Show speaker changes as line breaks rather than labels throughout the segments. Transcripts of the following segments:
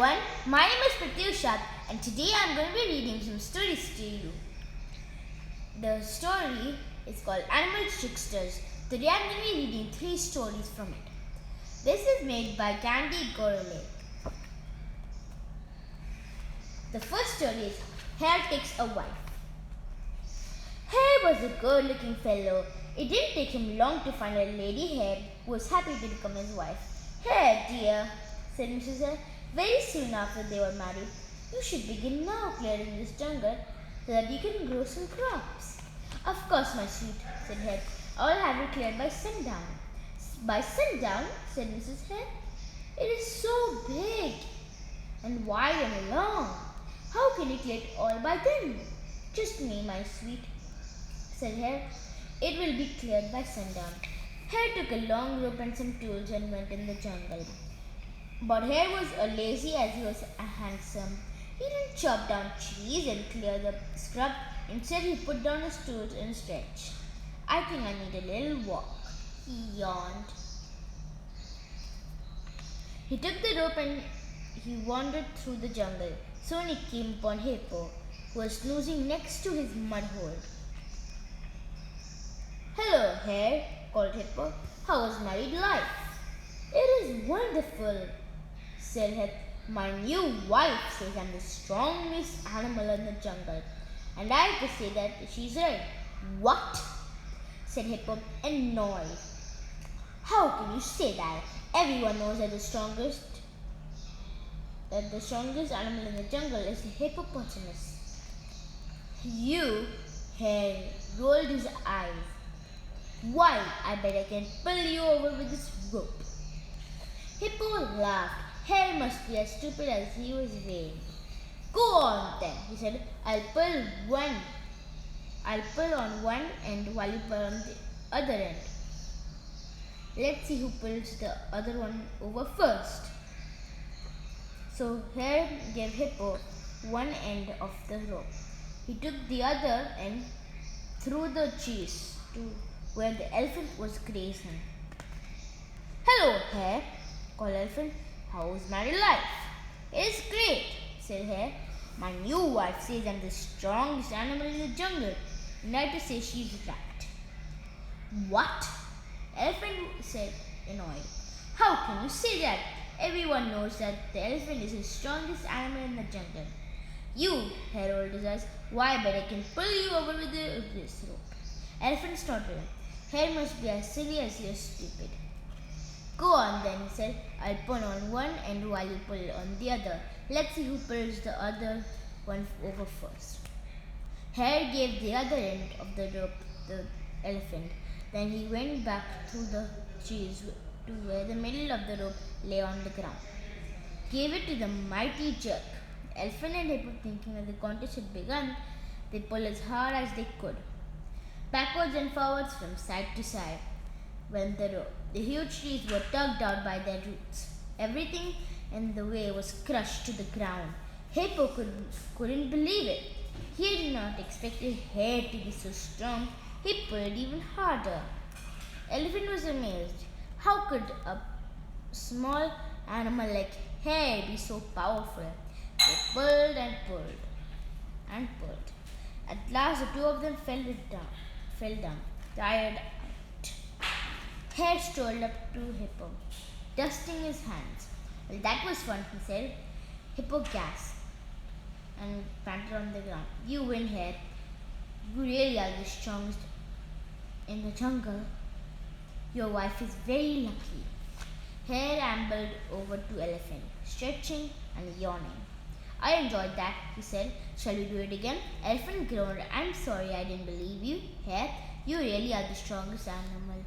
everyone, my name is Pratyusha and today I am going to be reading some stories to you. The story is called Animal Tricksters. Today I am going to be reading 3 stories from it. This is made by Candy Gorlake. The first story is Hare Takes a Wife. Hare was a good-looking fellow. It didn't take him long to find a lady hare who was happy to become his wife. "Hare, dear," said Mrs. Hare, very soon after they were married, "you should begin now clearing this jungle so that you can grow some crops." "Of course, my sweet," said Hare. "I'll have it cleared by sundown." "By sundown?" said Mrs. Hare. "It is so big and wide and long. How can you clear it all by then?" "Just me, my sweet," said Hare. "It will be cleared by sundown." Hare took a long rope and some tools and went in the jungle. But Hare was as lazy as he was handsome. He didn't chop down trees and clear the scrub. Instead, he put down his tools and stretched. "I think I need a little walk," he yawned. He took the rope and he wandered through the jungle. Soon he came upon Hippo, who was snoozing next to his mud hole. "Hello, Hare," called Hippo. "How is married life?" "It is wonderful," said Hare. "My new wife says I'm the strongest animal in the jungle, and I have to say that she's right." "What?" said Hippo, annoyed. "How can you say that? Everyone knows that the strongest animal in the jungle is the hippopotamus." Hare rolled his eyes. "Why, I bet I can pull you over with this rope." Hippo laughed. Hare must be as stupid as he was vain. "Go on then," he said. I'll pull on one end while you pull on the other end. Let's see who pulls the other one over first." So Hare gave Hippo one end of the rope. He took the other end through the trees to where the elephant was grazing. "Hello, Hare," called the elephant. "How's married life?" "It's great," said Hare. "My new wife says I'm the strongest animal in the jungle, and I have to say she's right." "What?" Elephant said, annoyed. "How can you say that? Everyone knows that the elephant is the strongest animal in the jungle." Hare rolled his eyes. "Why, but I can pull you over with this rope." Elephant snorted. "Hare must be as silly as you're stupid." "Go on then," he said. I'll pull on one end while you pull on the other. Let's see who pulls the other one over first." Hare gave the other end of the rope to the elephant. Then he went back through the trees to where the middle of the rope lay on the ground. Gave it to the mighty jerk. Elephant and Hippo, thinking that the contest had begun, they pulled as hard as they could, backwards and forwards from side to side. When the huge trees were tugged out by their roots. Everything in the way was crushed to the ground. Hippo couldn't believe it. He had not expected Hare to be so strong. He pulled even harder. Elephant was amazed. How could a small animal like Hare be so powerful? They pulled and pulled and pulled. At last, the two of them fell down, tired out. Hare strolled up to Hippo, dusting his hands. "Well, that was fun," he said. Hippo gasped and panted on the ground. "You win, Hare. You really are the strongest in the jungle. Your wife is very lucky." Hare ambled over to Elephant, stretching and yawning. "I enjoyed that," he said. "Shall we do it again?" Elephant groaned. "I'm sorry I didn't believe you, Hare. You really are the strongest animal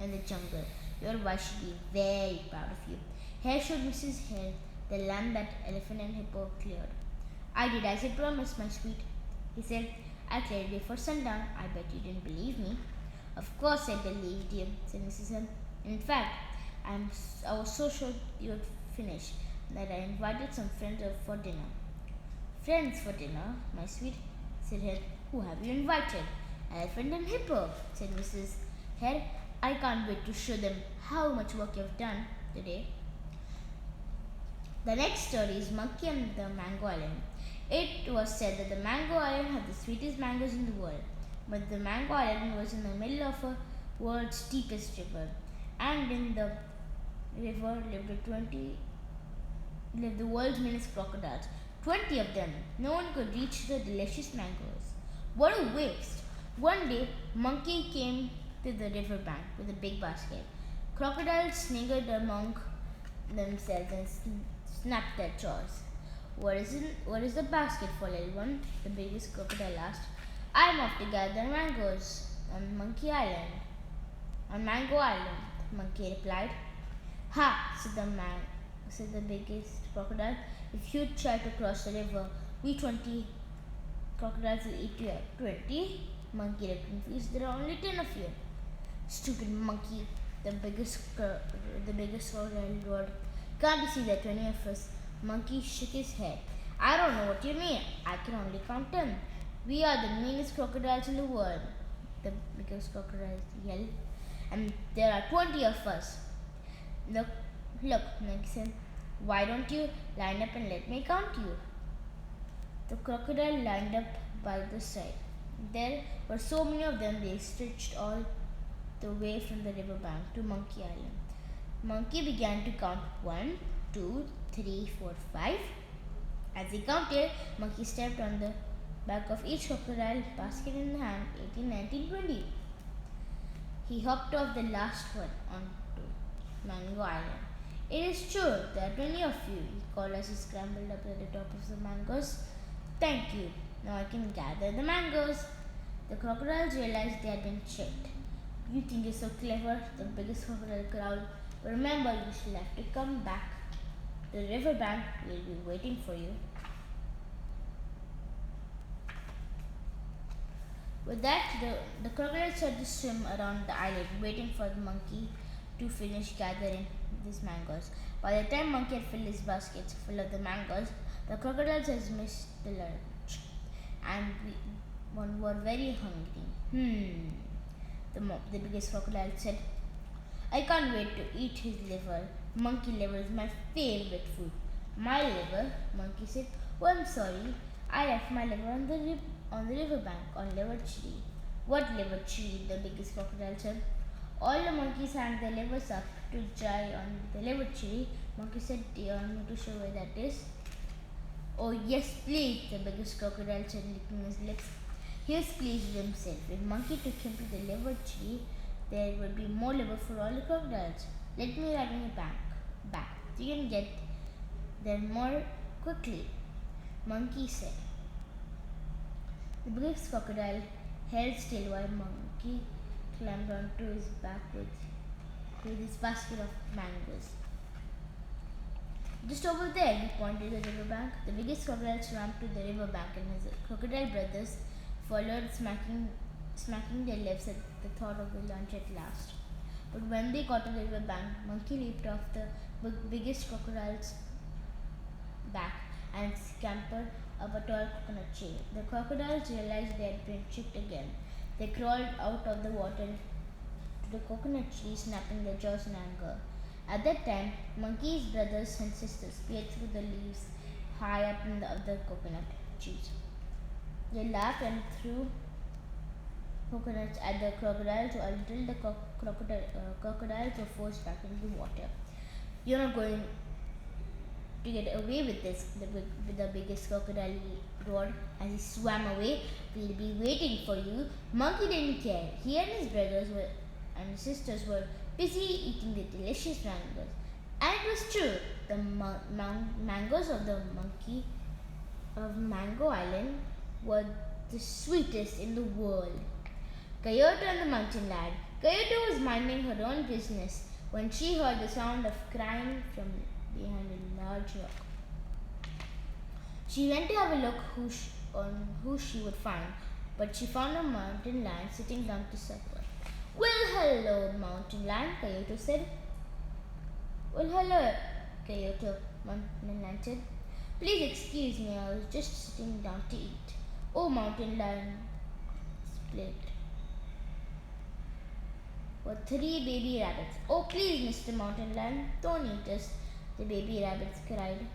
in the jungle. Your wife should be very proud of you." Hare showed Mrs. Hare the land that Elephant and Hippo cleared. "I did as I promised, my sweet," he said. "I cleared it before sundown. I bet you didn't believe me." "Of course I believed you," said Mrs. Hare. "In fact, I was so sure you would finish that I invited some friends over for dinner." "Friends for dinner, my sweet," said Hare. "Who have you invited?" "Elephant and Hippo," said Mrs. Hare. "I can't wait to show them how much work you have done today." The next story is Monkey and the Mango Island. It was said that the Mango Island had the sweetest mangoes in the world, but the Mango Island was in the middle of a world's deepest river, and in the river lived the world's meanest crocodiles. 20 of them. No one could reach the delicious mangoes. What a waste! One day, Monkey came to the river bank with a big basket. Crocodiles sniggered among themselves and snapped their jaws. What is the basket for, little one? The biggest crocodile asked. I'm off to gather mangoes on Monkey Island. On Mango Island, Monkey replied. Ha! said the biggest crocodile. If you try to cross the river, we 20 crocodiles will eat you up. 20? Monkey looked confused. There are only 10 of you. Stupid monkey, the biggest crocodile roared. Can't you see that 20 of us? Monkey shook his head. I don't know what you mean. I can only count 10. We are the meanest crocodiles in the world, the biggest crocodile yelled. And there are 20 of us. Look, Monkey said. Why don't you line up and let me count you? The crocodile lined up by the side. There were so many of them they stretched all the way from the riverbank to Monkey Island. Monkey began to count 1, 2, 3, 4, 5. As he counted, Monkey stepped on the back of each crocodile, basket in hand, 18, 19, 20. He hopped off the last one onto Mango Island. It is true, there are 20 of you, he called as he scrambled up to the top of the mangoes. Thank you. Now I can gather the mangoes. The crocodiles realized they had been tricked. You think you're so clever, the biggest crocodile growled. But remember, you still have to come back. The riverbank will be waiting for you. With that, the crocodile started to swim around the island, waiting for the monkey to finish gathering these mangoes. By the time Monkey had filled his baskets full of the mangoes, the crocodiles had missed the lunch and one were very hungry. The biggest crocodile said, I can't wait to eat his liver. Monkey liver is my favorite food. My liver, Monkey said. Oh, I'm sorry. I left my liver on the riverbank on liver tree. What liver tree? The biggest crocodile said. All the monkeys hang their livers up to dry on the liver tree. Monkey said, do you want me to show where that is? Oh yes, please, the biggest crocodile said, licking his lips. He was pleased with himself. If Monkey took him to the liver tree, there would be more liver for all the crocodiles. Let me ride on your back. You can get there more quickly, Monkey said. The biggest crocodile held still while Monkey climbed onto his back with his basket of mangoes. Just over there, he pointed to the riverbank. The biggest crocodile swam to the riverbank and his crocodile brothers followed, smacking their lips at the thought of the lunch at last. But when they got to the riverbank, Monkey leaped off the biggest crocodile's back and scampered up a tall coconut tree. The crocodiles realized they had been tricked again. They crawled out of the water to the coconut tree, snapping their jaws in anger. At that time, Monkey's brothers and sisters peered through the leaves high up in the other coconut trees. They laughed and threw coconuts at the crocodiles until the crocodiles were forced back into the water. You're not going to get away with this, the biggest crocodile roared as he swam away. We'll be waiting for you. Monkey didn't care. He and his brothers and sisters were busy eating the delicious mangoes. And it was true. The mangoes of Mango Island were the sweetest in the world. Coyote and the Mountain Lad. Coyote was minding her own business when she heard the sound of crying from behind a large rock. She went to have a look on who she would find, but she found a mountain lion sitting down to supper. Well, hello, Mountain Lion, Coyote said. Well, hello, Coyote, Mountain Lion said. Please excuse me, I was just sitting down to eat. Oh, Mountain Lion split. Were 3 baby rabbits. Oh, please, Mr. Mountain Lion, don't eat us, the baby rabbits cried.